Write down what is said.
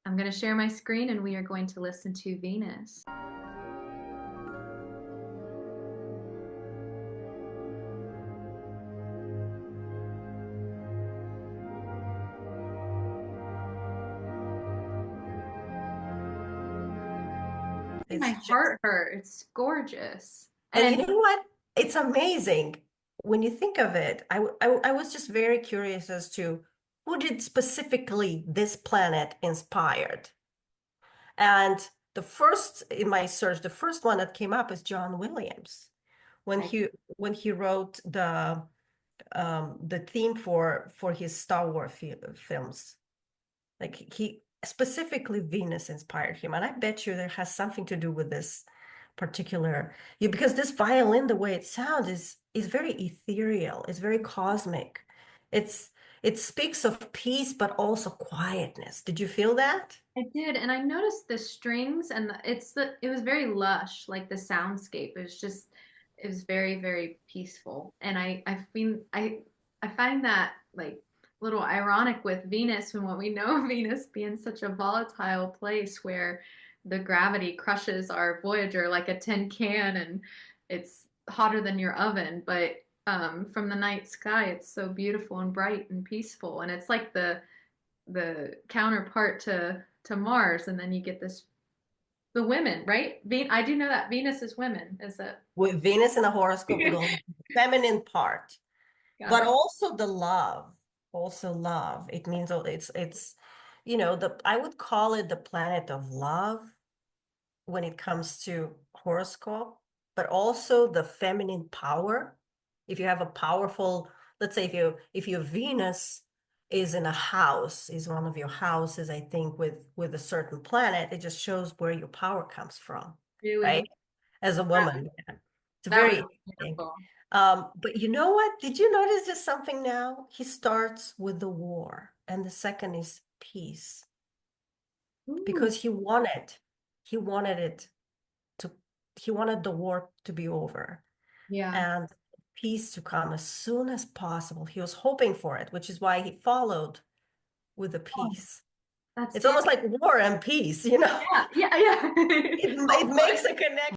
I'm going to share my screen and we are going to listen to Venus. My It's just, heart hurt. It's gorgeous. and you And know what? It's amazing when you think of it. I was just very curious as to who did specifically this planet inspired. And the first in my search, the first one that came up is John Williams when I, he wrote the theme for his Star Wars films. Like he specifically Venus inspired him, and I bet you there has something to do with this particular because this violin, the way it sounds, is very ethereal. It's very cosmic. It's it speaks of peace, but also quietness. Did you feel that? I did, and I noticed the strings and it was very lush, like the soundscape. It was very, very peaceful. And I find that like a little ironic with Venus when what we know of Venus being such a volatile place where the gravity crushes our Voyager like a tin can and it's hotter than your oven. But from the night sky, it's so beautiful and bright and peaceful. And it's like the counterpart to Mars, and then you get the women, right? I do know that Venus is women. Is it? With Venus in the horoscope, it only feminine part, Got but it. also the love, also love. It means it's the I would call it the planet of love when it comes to horoscope, but also the feminine power. If you have a powerful, let's say if your Venus is in a house, is one of your houses, I think with a certain planet, it just shows where your power comes from, right? Really? As a That, woman. Yeah. It's that was very interesting. beautiful. But you know what? Did you notice there's something now? He starts with the war, and the second is peace, Ooh, because he wanted it to he wanted the war to be over yeah. and peace to come as soon as possible. He was hoping for it, which is why he followed with the Oh, peace. that's It's it. almost like war and peace, you know? Yeah, yeah, yeah. It Oh, makes a connection.